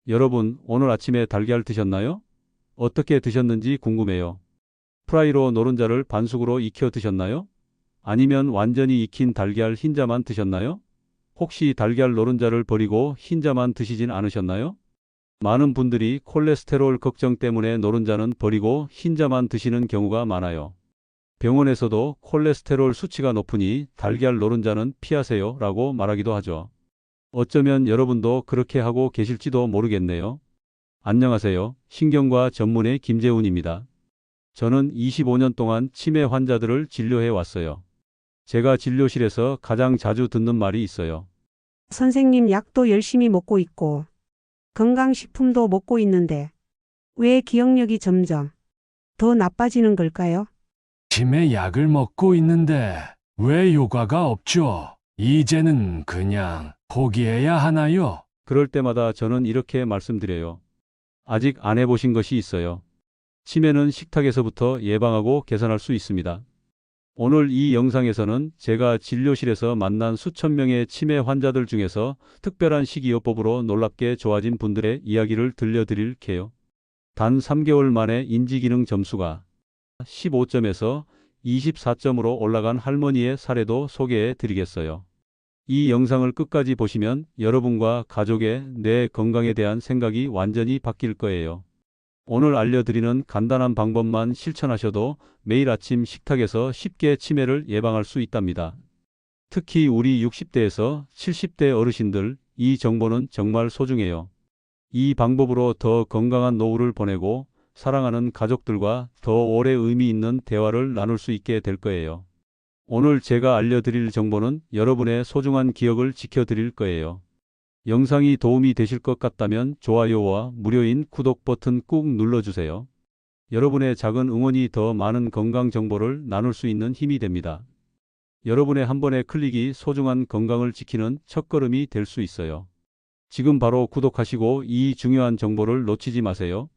여러분, 오늘 아침에 달걀 드셨나요? 어떻게 드셨는지 궁금해요. 프라이로 노른자를 반숙으로 익혀 드셨나요? 아니면 완전히 익힌 달걀 흰자만 드셨나요? 혹시 달걀 노른자를 버리고 흰자만 드시진 않으셨나요? 많은 분들이 콜레스테롤 걱정 때문에 노른자는 버리고 흰자만 드시는 경우가 많아요. 병원에서도 콜레스테롤 수치가 높으니 달걀 노른자는 피하세요 라고 말하기도 하죠. 어쩌면 여러분도 그렇게 하고 계실지도 모르겠네요. 안녕하세요. 신경과 전문의 김재훈입니다. 저는 25년 동안 치매 환자들을 진료해 왔어요. 제가 진료실에서 가장 자주 듣는 말이 있어요. 선생님 약도 열심히 먹고 있고 건강식품도 먹고 있는데 왜 기억력이 점점 더 나빠지는 걸까요? 치매 약을 먹고 있는데 왜 효과가 없죠? 이제는 그냥 포기해야 하나요? 그럴 때마다 저는 이렇게 말씀드려요. 아직 안 해보신 것이 있어요. 치매는 식탁에서부터 예방하고 개선할 수 있습니다. 오늘 이 영상에서는 제가 진료실에서 만난 수천 명의 치매 환자들 중에서 특별한 식이요법으로 놀랍게 좋아진 분들의 이야기를 들려드릴게요. 단 3개월 만에 인지기능 점수가 15점에서 24점으로 올라간 할머니의 사례도 소개해 드리겠어요. 이 영상을 끝까지 보시면 여러분과 가족의 뇌 건강에 대한 생각이 완전히 바뀔 거예요. 오늘 알려드리는 간단한 방법만 실천하셔도 매일 아침 식탁에서 쉽게 치매를 예방할 수 있답니다. 특히 우리 60대에서 70대 어르신들, 이 정보는 정말 소중해요. 이 방법으로 더 건강한 노후를 보내고 사랑하는 가족들과 더 오래 의미 있는 대화를 나눌 수 있게 될 거예요. 오늘 제가 알려드릴 정보는 여러분의 소중한 기억을 지켜드릴 거예요. 영상이 도움이 되실 것 같다면 좋아요와 무료인 구독 버튼 꾹 눌러주세요. 여러분의 작은 응원이 더 많은 건강 정보를 나눌 수 있는 힘이 됩니다. 여러분의 한 번의 클릭이 소중한 건강을 지키는 첫걸음이 될 수 있어요. 지금 바로 구독하시고 이 중요한 정보를 놓치지 마세요.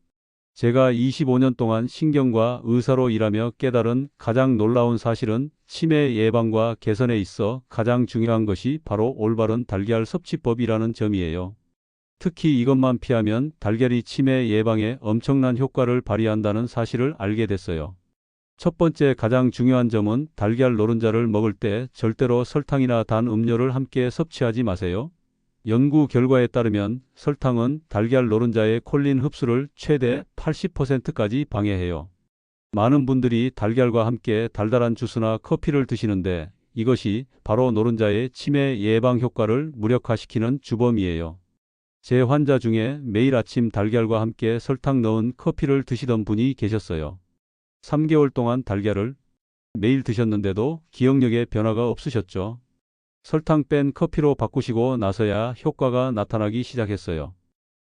제가 25년 동안 신경과 의사로 일하며 깨달은 가장 놀라운 사실은 치매 예방과 개선에 있어 가장 중요한 것이 바로 올바른 달걀 섭취법이라는 점이에요. 특히 이것만 피하면 달걀이 치매 예방에 엄청난 효과를 발휘한다는 사실을 알게 됐어요. 첫 번째 가장 중요한 점은 달걀 노른자를 먹을 때 절대로 설탕이나 단 음료를 함께 섭취하지 마세요. 연구 결과에 따르면 설탕은 달걀 노른자의 콜린 흡수를 최대 80%까지 방해해요. 많은 분들이 달걀과 함께 달달한 주스나 커피를 드시는데 이것이 바로 노른자의 치매 예방 효과를 무력화시키는 주범이에요. 제 환자 중에 매일 아침 달걀과 함께 설탕 넣은 커피를 드시던 분이 계셨어요. 3개월 동안 달걀을 매일 드셨는데도 기억력에 변화가 없으셨죠. 설탕 뺀 커피로 바꾸시고 나서야 효과가 나타나기 시작했어요.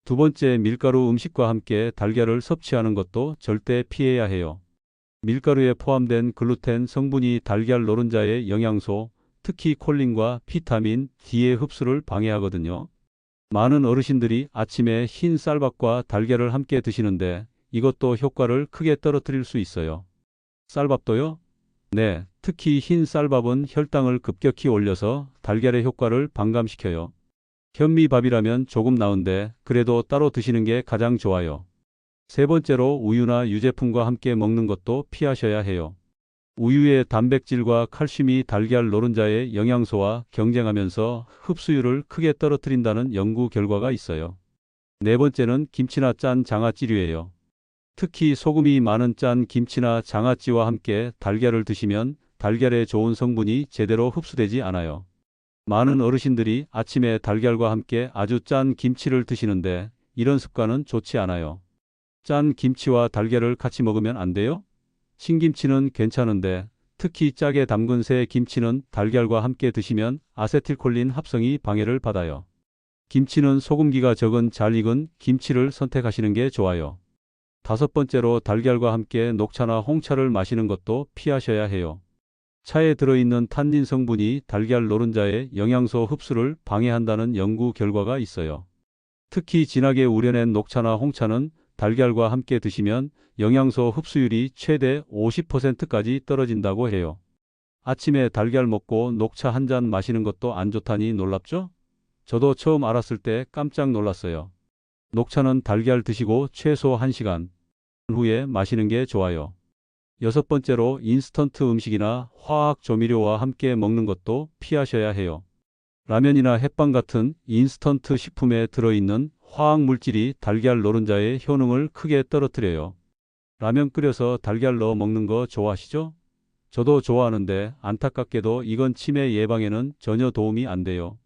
두 번째, 밀가루 음식과 함께 달걀을 섭취하는 것도 절대 피해야 해요. 밀가루에 포함된 글루텐 성분이 달걀 노른자의 영양소, 특히 콜린과 비타민 D의 흡수를 방해하거든요. 많은 어르신들이 아침에 흰 쌀밥과 달걀을 함께 드시는데 이것도 효과를 크게 떨어뜨릴 수 있어요. 쌀밥도요? 네, 특히 흰 쌀밥은 혈당을 급격히 올려서 달걀의 효과를 반감시켜요. 현미밥이라면 조금 나은데 그래도 따로 드시는 게 가장 좋아요. 세 번째로 우유나 유제품과 함께 먹는 것도 피하셔야 해요. 우유의 단백질과 칼슘이 달걀 노른자의 영양소와 경쟁하면서 흡수율을 크게 떨어뜨린다는 연구 결과가 있어요. 네 번째는 김치나 짠 장아찌류예요. 특히 소금이 많은 짠 김치나 장아찌와 함께 달걀을 드시면 달걀의 좋은 성분이 제대로 흡수되지 않아요. 많은 어르신들이 아침에 달걀과 함께 아주 짠 김치를 드시는데 이런 습관은 좋지 않아요. 짠 김치와 달걀을 같이 먹으면 안 돼요? 신김치는 괜찮은데 특히 짜게 담근 새 김치는 달걀과 함께 드시면 아세틸콜린 합성이 방해를 받아요. 김치는 소금기가 적은 잘 익은 김치를 선택하시는 게 좋아요. 다섯 번째로 달걀과 함께 녹차나 홍차를 마시는 것도 피하셔야 해요. 차에 들어있는 탄닌 성분이 달걀 노른자의 영양소 흡수를 방해한다는 연구 결과가 있어요. 특히 진하게 우려낸 녹차나 홍차는 달걀과 함께 드시면 영양소 흡수율이 최대 50%까지 떨어진다고 해요. 아침에 달걀 먹고 녹차 한 잔 마시는 것도 안 좋다니 놀랍죠? 저도 처음 알았을 때 깜짝 놀랐어요. 녹차는 달걀 드시고 최소 1시간 후에 마시는 게 좋아요. 여섯 번째로 인스턴트 음식이나 화학 조미료와 함께 먹는 것도 피하셔야 해요. 라면이나 햇반 같은 인스턴트 식품에 들어있는 화학 물질이 달걀 노른자의 효능을 크게 떨어뜨려요. 라면 끓여서 달걀 넣어 먹는 거 좋아하시죠? 저도 좋아하는데 안타깝게도 이건 치매 예방에는 전혀 도움이 안 돼요.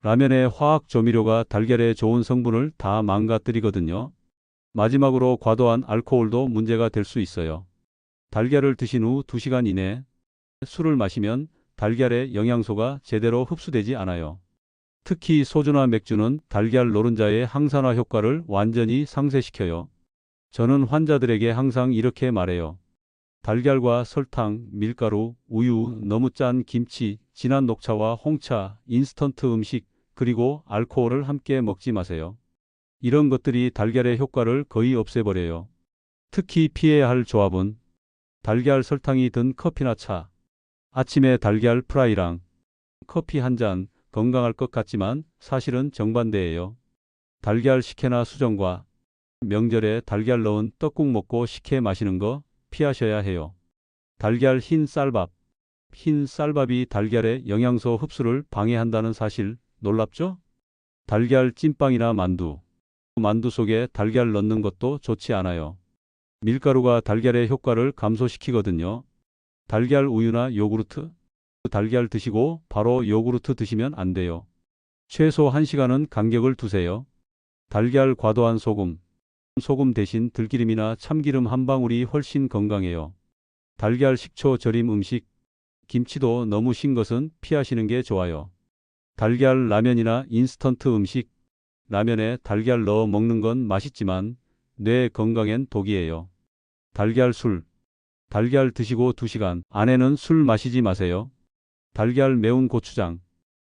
라면의 화학 조미료가 달걀의 좋은 성분을 다 망가뜨리거든요. 마지막으로 과도한 알코올도 문제가 될 수 있어요. 달걀을 드신 후 2시간 이내 술을 마시면 달걀의 영양소가 제대로 흡수되지 않아요. 특히 소주나 맥주는 달걀 노른자의 항산화 효과를 완전히 상쇄시켜요. 저는 환자들에게 항상 이렇게 말해요. 달걀과 설탕, 밀가루, 우유, 너무 짠 김치, 진한 녹차와 홍차, 인스턴트 음식, 그리고 알코올을 함께 먹지 마세요. 이런 것들이 달걀의 효과를 거의 없애버려요. 특히 피해야 할 조합은 달걀 설탕이 든 커피나 차. 아침에 달걀 프라이랑 커피 한 잔, 건강할 것 같지만 사실은 정반대예요. 달걀 식혜나 수정과 명절에 달걀 넣은 떡국 먹고 식혜 마시는 거 피하셔야 해요. 달걀 흰 쌀밥. 흰 쌀밥이 달걀의 영양소 흡수를 방해한다는 사실 놀랍죠? 달걀 찐빵이나 만두. 만두 속에 달걀 넣는 것도 좋지 않아요. 밀가루가 달걀의 효과를 감소시키거든요. 달걀 우유나 요구르트. 달걀 드시고 바로 요구르트 드시면 안 돼요. 최소 1시간은 간격을 두세요. 달걀 과도한 소금. 소금 대신 들기름이나 참기름 한 방울이 훨씬 건강해요. 달걀 식초 절임 음식. 김치도 너무 신 것은 피하시는 게 좋아요. 달걀 라면이나 인스턴트 음식. 라면에 달걀 넣어 먹는 건 맛있지만 뇌 건강엔 독이에요. 달걀 술. 달걀 드시고 2시간 안에는 술 마시지 마세요. 달걀 매운 고추장.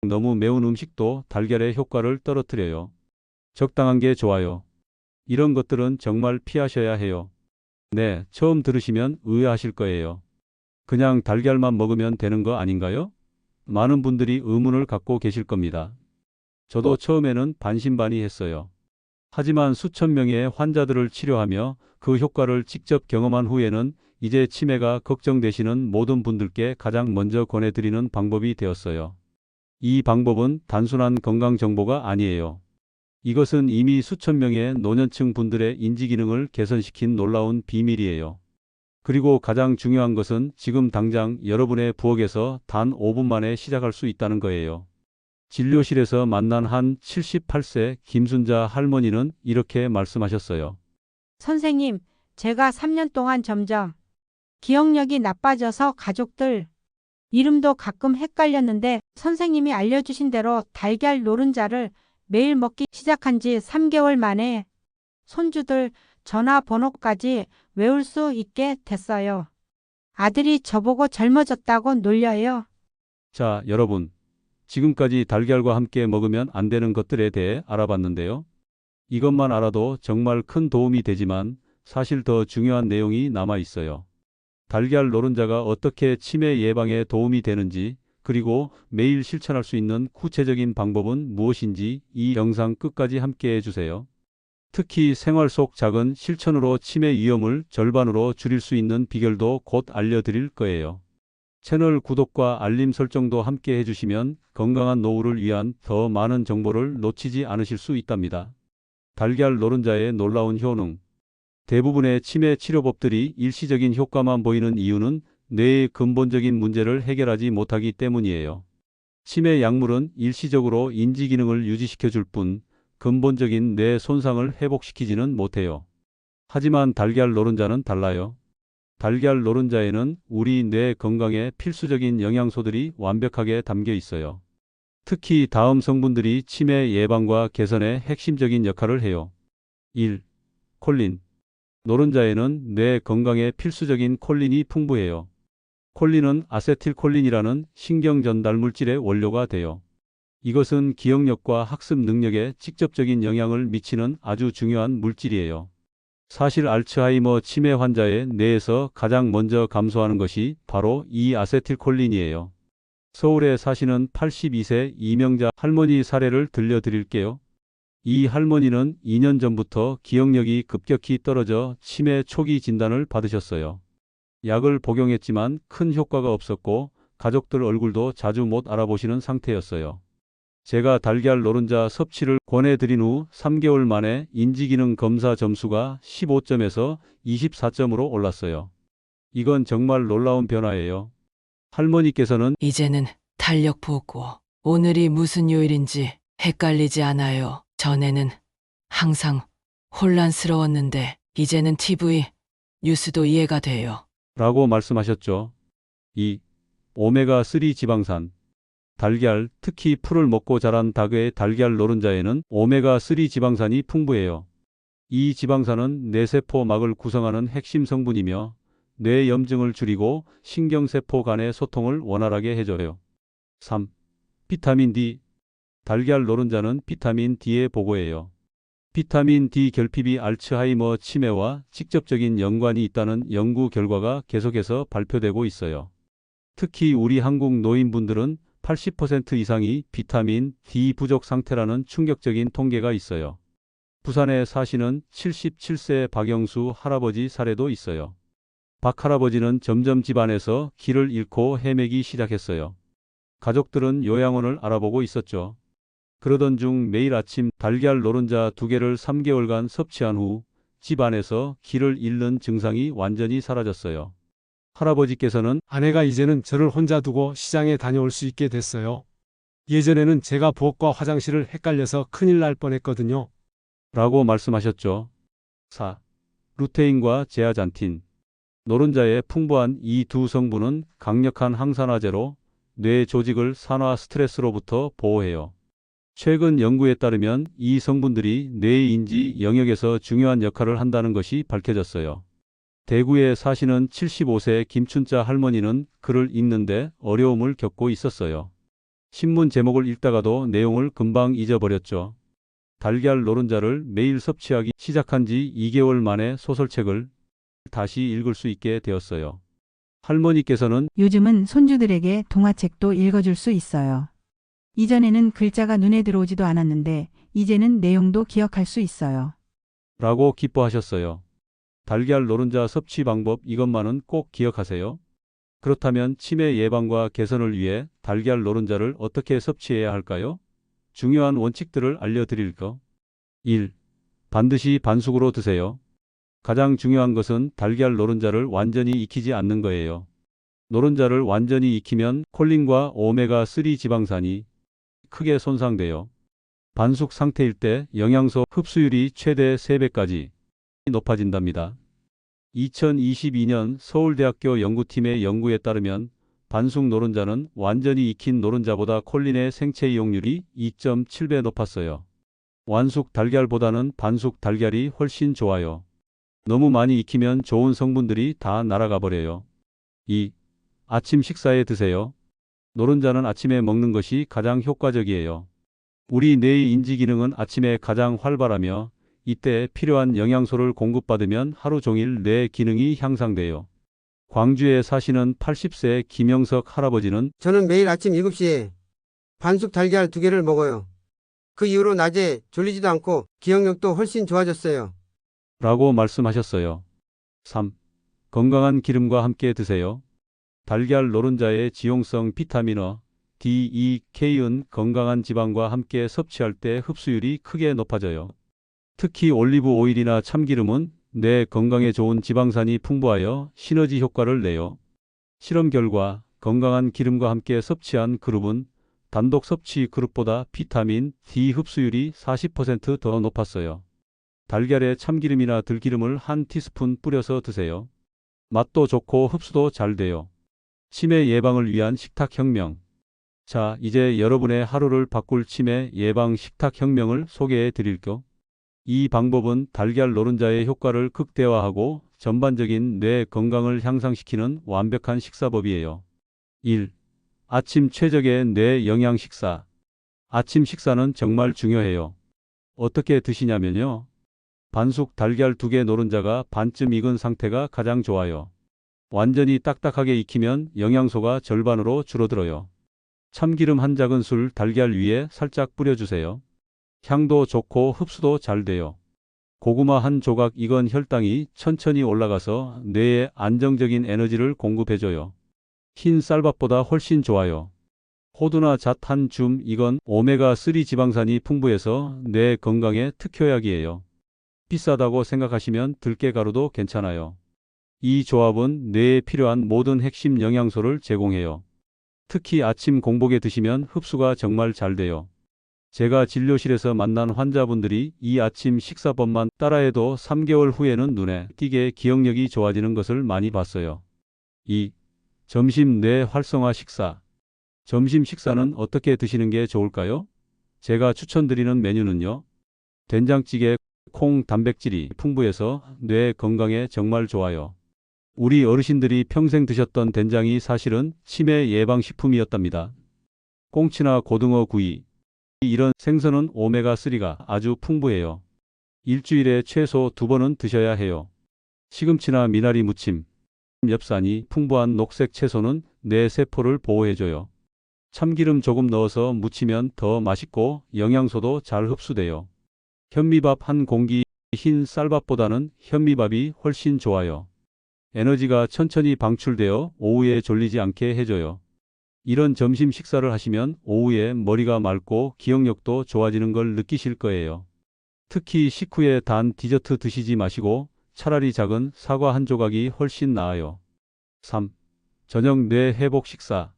너무 매운 음식도 달걀의 효과를 떨어뜨려요. 적당한 게 좋아요. 이런 것들은 정말 피하셔야 해요. 네, 처음 들으시면 의아하실 거예요. 그냥 달걀만 먹으면 되는 거 아닌가요? 많은 분들이 의문을 갖고 계실 겁니다. 저도 처음에는 반신반의했어요. 하지만 수천 명의 환자들을 치료하며 그 효과를 직접 경험한 후에는 이제 치매가 걱정되시는 모든 분들께 가장 먼저 권해드리는 방법이 되었어요. 이 방법은 단순한 건강 정보가 아니에요. 이것은 이미 수천 명의 노년층 분들의 인지 기능을 개선시킨 놀라운 비밀이에요. 그리고 가장 중요한 것은 지금 당장 여러분의 부엌에서 단 5분 만에 시작할 수 있다는 거예요. 진료실에서 만난 한 78세 김순자 할머니는 이렇게 말씀하셨어요. 선생님, 제가 3년 동안 점점 기억력이 나빠져서 가족들 이름도 가끔 헷갈렸는데 선생님이 알려주신 대로 달걀 노른자를 매일 먹기 시작한 지 3개월 만에 손주들 전화번호까지 외울 수 있게 됐어요. 아들이 저보고 젊어졌다고 놀려요. 자, 여러분. 지금까지 달걀과 함께 먹으면 안 되는 것들에 대해 알아봤는데요. 이것만 알아도 정말 큰 도움이 되지만 사실 더 중요한 내용이 남아 있어요. 달걀 노른자가 어떻게 치매 예방에 도움이 되는지, 그리고 매일 실천할 수 있는 구체적인 방법은 무엇인지 이 영상 끝까지 함께 해주세요. 특히 생활 속 작은 실천으로 치매 위험을 절반으로 줄일 수 있는 비결도 곧 알려드릴 거예요. 채널 구독과 알림 설정도 함께 해주시면 건강한 노후를 위한 더 많은 정보를 놓치지 않으실 수 있답니다. 달걀 노른자의 놀라운 효능. 대부분의 치매 치료법들이 일시적인 효과만 보이는 이유는 뇌의 근본적인 문제를 해결하지 못하기 때문이에요. 치매 약물은 일시적으로 인지 기능을 유지시켜 줄 뿐 근본적인 뇌 손상을 회복시키지는 못해요. 하지만 달걀 노른자는 달라요. 달걀 노른자에는 우리 뇌 건강에 필수적인 영양소들이 완벽하게 담겨 있어요. 특히 다음 성분들이 치매 예방과 개선에 핵심적인 역할을 해요. 1. 콜린. 노른자에는 뇌 건강에 필수적인 콜린이 풍부해요. 콜린은 아세틸콜린이라는 신경 전달 물질의 원료가 돼요. 이것은 기억력과 학습 능력에 직접적인 영향을 미치는 아주 중요한 물질이에요. 사실 알츠하이머 치매 환자의 뇌에서 가장 먼저 감소하는 것이 바로 이 아세틸콜린이에요. 서울에 사시는 82세 이명자 할머니 사례를 들려드릴게요. 이 할머니는 2년 전부터 기억력이 급격히 떨어져 치매 초기 진단을 받으셨어요. 약을 복용했지만 큰 효과가 없었고 가족들 얼굴도 자주 못 알아보시는 상태였어요. 제가 달걀 노른자 섭취를 권해드린 후 3개월 만에 인지기능 검사 점수가 15점에서 24점으로 올랐어요. 이건 정말 놀라운 변화예요. 할머니께서는 이제는 탄력 보고 오늘이 무슨 요일인지 헷갈리지 않아요. 전에는 항상 혼란스러웠는데 이제는 TV, 뉴스도 이해가 돼요. 라고 말씀하셨죠. 이 오메가3 지방산, 달걀, 특히 풀을 먹고 자란 닭의 달걀 노른자에는 오메가3 지방산이 풍부해요. 이 지방산은 뇌세포막을 구성하는 핵심 성분이며 뇌 염증을 줄이고 신경세포 간의 소통을 원활하게 해줘요. 3. 비타민 D. 달걀 노른자는 비타민 D의 보고예요. 비타민 D 결핍이 알츠하이머 치매와 직접적인 연관이 있다는 연구 결과가 계속해서 발표되고 있어요. 특히 우리 한국 노인분들은 80% 이상이 비타민 D 부족 상태라는 충격적인 통계가 있어요. 부산에 사시는 77세 박영수 할아버지 사례도 있어요. 박 할아버지는 점점 집안에서 길을 잃고 헤매기 시작했어요. 가족들은 요양원을 알아보고 있었죠. 그러던 중 매일 아침 달걀 노른자 2개를 3개월간 섭취한 후 집안에서 길을 잃는 증상이 완전히 사라졌어요. 할아버지께서는 아내가 이제는 저를 혼자 두고 시장에 다녀올 수 있게 됐어요. 예전에는 제가 부엌과 화장실을 헷갈려서 큰일 날 뻔했거든요. 라고 말씀하셨죠. 4. 루테인과 제아잔틴. 노른자의 풍부한 이 두 성분은 강력한 항산화제로 뇌 조직을 산화 스트레스로부터 보호해요. 최근 연구에 따르면 이 성분들이 뇌의 인지 영역에서 중요한 역할을 한다는 것이 밝혀졌어요. 대구에 사시는 75세 김춘자 할머니는 글을 읽는데 어려움을 겪고 있었어요. 신문 제목을 읽다가도 내용을 금방 잊어버렸죠. 달걀 노른자를 매일 섭취하기 시작한 지 2개월 만에 소설책을 다시 읽을 수 있게 되었어요. 할머니께서는 요즘은 손주들에게 동화책도 읽어줄 수 있어요. 이전에는 글자가 눈에 들어오지도 않았는데 이제는 내용도 기억할 수 있어요. 라고 기뻐하셨어요. 달걀 노른자 섭취 방법 이것만은 꼭 기억하세요. 그렇다면 치매 예방과 개선을 위해 달걀 노른자를 어떻게 섭취해야 할까요? 중요한 원칙들을 알려드릴까? 1. 반드시 반숙으로 드세요. 가장 중요한 것은 달걀 노른자를 완전히 익히지 않는 거예요. 노른자를 완전히 익히면 콜린과 오메가3 지방산이 크게 손상돼요. 반숙 상태일 때 영양소 흡수율이 최대 3배까지 높아진답니다. 2022년 서울대학교 연구팀의 연구에 따르면 반숙 노른자는 완전히 익힌 노른자보다 콜린의 생체 이용률이 2.7배 높았어요. 완숙 달걀보다는 반숙 달걀이 훨씬 좋아요. 너무 많이 익히면 좋은 성분들이 다 날아가 버려요. 2. 아침 식사에 드세요. 노른자는 아침에 먹는 것이 가장 효과적이에요. 우리 뇌의 인지 기능은 아침에 가장 활발하며 이때 필요한 영양소를 공급받으면 하루 종일 뇌 기능이 향상돼요. 광주에 사시는 80세 김영석 할아버지는 저는 매일 아침 7시에 반숙 달걀 2개를 먹어요. 그 이후로 낮에 졸리지도 않고 기억력도 훨씬 좋아졌어요. 라고 말씀하셨어요. 3. 건강한 기름과 함께 드세요. 달걀 노른자의 지용성 비타민어, D, E, K은 건강한 지방과 함께 섭취할 때 흡수율이 크게 높아져요. 특히 올리브 오일이나 참기름은 뇌 건강에 좋은 지방산이 풍부하여 시너지 효과를 내요. 실험 결과 건강한 기름과 함께 섭취한 그룹은 단독 섭취 그룹보다 비타민 D 흡수율이 40% 더 높았어요. 달걀에 참기름이나 들기름을 한 티스푼 뿌려서 드세요. 맛도 좋고 흡수도 잘 돼요. 치매 예방을 위한 식탁혁명. 자, 이제 여러분의 하루를 바꿀 치매 예방 식탁혁명을 소개해 드릴게요. 이 방법은 달걀 노른자의 효과를 극대화하고 전반적인 뇌 건강을 향상시키는 완벽한 식사법이에요. 1. 아침 최적의 뇌 영양 식사. 아침 식사는 정말 중요해요. 어떻게 드시냐면요. 반숙 달걀 2개 노른자가 반쯤 익은 상태가 가장 좋아요. 완전히 딱딱하게 익히면 영양소가 절반으로 줄어들어요. 참기름 한 작은술 달걀 위에 살짝 뿌려주세요. 향도 좋고 흡수도 잘 돼요. 고구마 한 조각 익은 혈당이 천천히 올라가서 뇌에 안정적인 에너지를 공급해줘요. 흰 쌀밥보다 훨씬 좋아요. 호두나 잣 한 줌 익은 오메가3 지방산이 풍부해서 뇌 건강에 특효약이에요. 비싸다고 생각하시면 들깨가루도 괜찮아요. 이 조합은 뇌에 필요한 모든 핵심 영양소를 제공해요. 특히 아침 공복에 드시면 흡수가 정말 잘 돼요. 제가 진료실에서 만난 환자분들이 이 아침 식사법만 따라해도 3개월 후에는 눈에 띄게 기억력이 좋아지는 것을 많이 봤어요. 2. 점심 뇌 활성화 식사. 점심 식사는 어떻게 드시는 게 좋을까요? 제가 추천드리는 메뉴는요. 된장찌개, 콩 단백질이 풍부해서 뇌 건강에 정말 좋아요. 우리 어르신들이 평생 드셨던 된장이 사실은 치매 예방식품이었답니다. 꽁치나 고등어 구이, 이런 생선은 오메가3가 아주 풍부해요. 일주일에 최소 2번은 드셔야 해요. 시금치나 미나리 무침, 엽산이 풍부한 녹색 채소는 뇌 세포를 보호해줘요. 참기름 조금 넣어서 무치면 더 맛있고 영양소도 잘 흡수돼요. 현미밥 한 공기, 흰 쌀밥보다는 현미밥이 훨씬 좋아요. 에너지가 천천히 방출되어 오후에 졸리지 않게 해줘요. 이런 점심 식사를 하시면 오후에 머리가 맑고 기억력도 좋아지는 걸 느끼실 거예요. 특히 식후에 단 디저트 드시지 마시고 차라리 작은 사과 한 조각이 훨씬 나아요. 3. 저녁 뇌 회복 식사.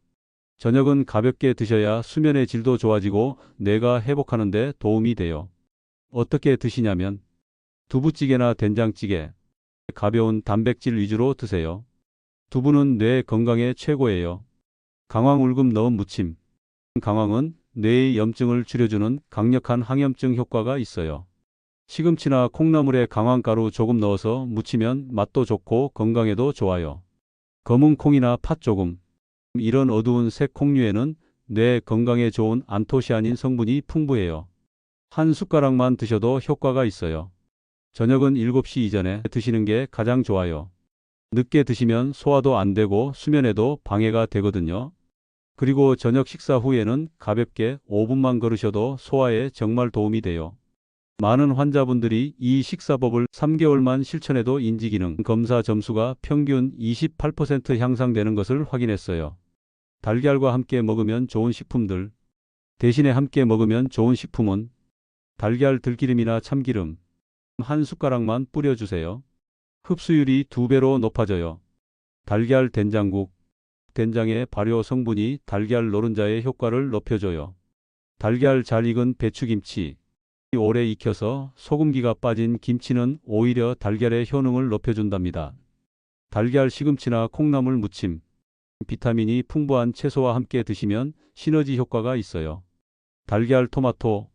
저녁은 가볍게 드셔야 수면의 질도 좋아지고 뇌가 회복하는 데 도움이 돼요. 어떻게 드시냐면 두부찌개나 된장찌개, 가벼운 단백질 위주로 드세요. 두부는 뇌 건강에 최고예요. 강황 울금 넣은 무침. 강황은 뇌의 염증을 줄여주는 강력한 항염증 효과가 있어요. 시금치나 콩나물에 강황가루 조금 넣어서 무치면 맛도 좋고 건강에도 좋아요. 검은 콩이나 팥 조금. 이런 어두운 색 콩류에는 뇌 건강에 좋은 안토시아닌 성분이 풍부해요. 한 숟가락만 드셔도 효과가 있어요. 저녁은 7시 이전에 드시는 게 가장 좋아요. 늦게 드시면 소화도 안 되고 수면에도 방해가 되거든요. 그리고 저녁 식사 후에는 가볍게 5분만 걸으셔도 소화에 정말 도움이 돼요. 많은 환자분들이 이 식사법을 3개월만 실천해도 인지기능 검사 점수가 평균 28% 향상되는 것을 확인했어요. 달걀과 함께 먹으면 좋은 식품들. 대신에 함께 먹으면 좋은 식품은 달걀 들기름이나 참기름 한 숟가락만 뿌려주세요. 흡수율이 2배로 높아져요. 달걀 된장국. 된장의 발효 성분이 달걀 노른자의 효과를 높여줘요. 달걀 잘 익은 배추김치. 오래 익혀서 소금기가 빠진 김치는 오히려 달걀의 효능을 높여준답니다. 달걀 시금치나 콩나물 무침. 비타민이 풍부한 채소와 함께 드시면 시너지 효과가 있어요. 달걀 토마토.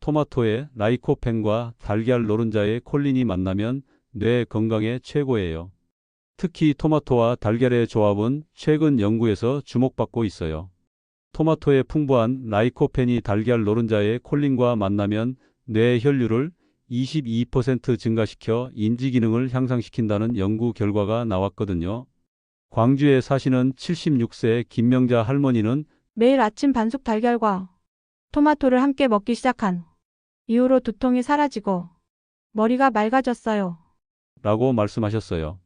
토마토의 라이코펜과 달걀 노른자의 콜린이 만나면 뇌 건강에 최고예요. 특히 토마토와 달걀의 조합은 최근 연구에서 주목받고 있어요. 토마토의 풍부한 라이코펜이 달걀 노른자의 콜린과 만나면 뇌 혈류를 22% 증가시켜 인지 기능을 향상시킨다는 연구 결과가 나왔거든요. 광주에 사시는 76세 김명자 할머니는 매일 아침 반숙 달걀과 토마토를 함께 먹기 시작한 이후로 두통이 사라지고 머리가 맑아졌어요. 라고 말씀하셨어요.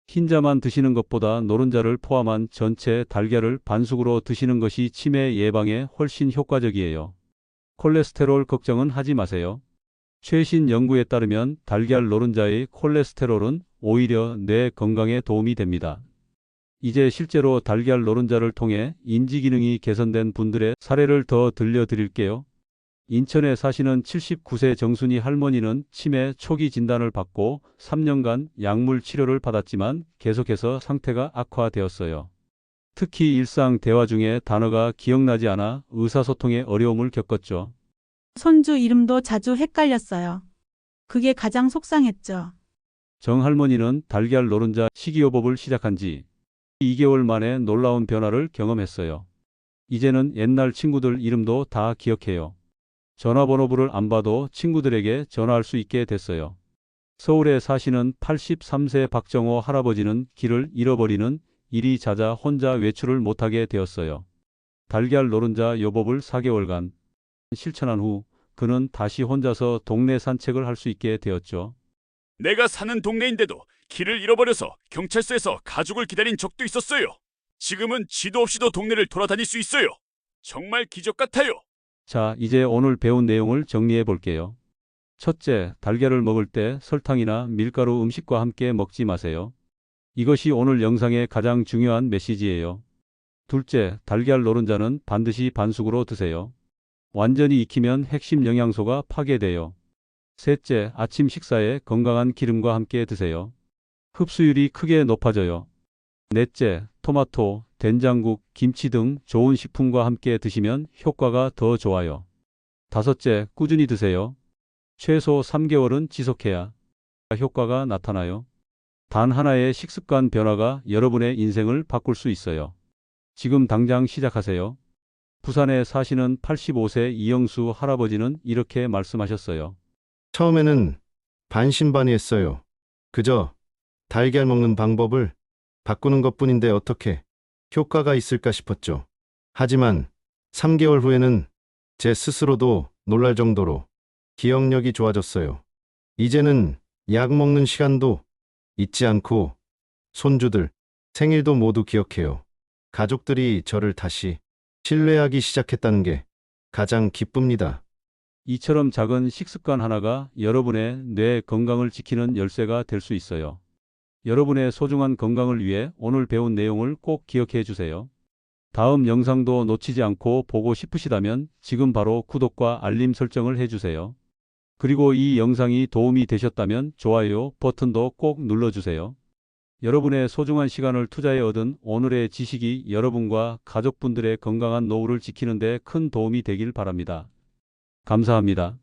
흰자만 드시는 것보다 노른자를 포함한 전체 달걀을 반숙으로 드시는 것이 치매 예방에 훨씬 효과적이에요. 콜레스테롤 걱정은 하지 마세요. 최신 연구에 따르면 달걀 노른자의 콜레스테롤은 오히려 뇌 건강에 도움이 됩니다. 이제 실제로 달걀 노른자를 통해 인지 기능이 개선된 분들의 사례를 더 들려드릴게요. 인천에 사시는 79세 정순이 할머니는 치매 초기 진단을 받고 3년간 약물 치료를 받았지만 계속해서 상태가 악화되었어요. 특히 일상 대화 중에 단어가 기억나지 않아 의사소통에 어려움을 겪었죠. 손주 이름도 자주 헷갈렸어요. 그게 가장 속상했죠. 정 할머니는 달걀 노른자 식이요법을 시작한 지 2개월 만에 놀라운 변화를 경험했어요. 이제는 옛날 친구들 이름도 다 기억해요. 전화번호부를 안 봐도 친구들에게 전화할 수 있게 됐어요. 서울에 사시는 83세 박정호 할아버지는 길을 잃어버리는 일이 잦아 혼자 외출을 못하게 되었어요. 달걀 노른자 요법을 4개월간 실천한 후 그는 다시 혼자서 동네 산책을 할 수 있게 되었죠. 내가 사는 동네인데도 길을 잃어버려서 경찰서에서 가족을 기다린 적도 있었어요. 지금은 지도 없이도 동네를 돌아다닐 수 있어요. 정말 기적 같아요. 자, 이제 오늘 배운 내용을 정리해 볼게요. 첫째, 달걀을 먹을 때 설탕이나 밀가루 음식과 함께 먹지 마세요. 이것이 오늘 영상의 가장 중요한 메시지예요. 둘째, 달걀 노른자는 반드시 반숙으로 드세요. 완전히 익히면 핵심 영양소가 파괴돼요. 셋째, 아침 식사에 건강한 기름과 함께 드세요. 흡수율이 크게 높아져요. 넷째, 토마토, 된장국, 김치 등 좋은 식품과 함께 드시면 효과가 더 좋아요. 다섯째, 꾸준히 드세요. 최소 3개월은 지속해야 효과가 나타나요. 단 하나의 식습관 변화가 여러분의 인생을 바꿀 수 있어요. 지금 당장 시작하세요. 부산에 사시는 85세 이영수 할아버지는 이렇게 말씀하셨어요. 처음에는 반신반의했어요. 그저 달걀 먹는 방법을 바꾸는 것뿐인데 어떻게 효과가 있을까 싶었죠. 하지만 3개월 후에는 제 스스로도 놀랄 정도로 기억력이 좋아졌어요. 이제는 약 먹는 시간도 잊지 않고 손주들 생일도 모두 기억해요. 가족들이 저를 다시 신뢰하기 시작했다는 게 가장 기쁩니다. 이처럼 작은 식습관 하나가 여러분의 뇌 건강을 지키는 열쇠가 될 수 있어요. 여러분의 소중한 건강을 위해 오늘 배운 내용을 꼭 기억해 주세요. 다음 영상도 놓치지 않고 보고 싶으시다면 지금 바로 구독과 알림 설정을 해주세요. 그리고 이 영상이 도움이 되셨다면 좋아요 버튼도 꼭 눌러주세요. 여러분의 소중한 시간을 투자해 얻은 오늘의 지식이 여러분과 가족분들의 건강한 노후를 지키는 데 큰 도움이 되길 바랍니다. 감사합니다.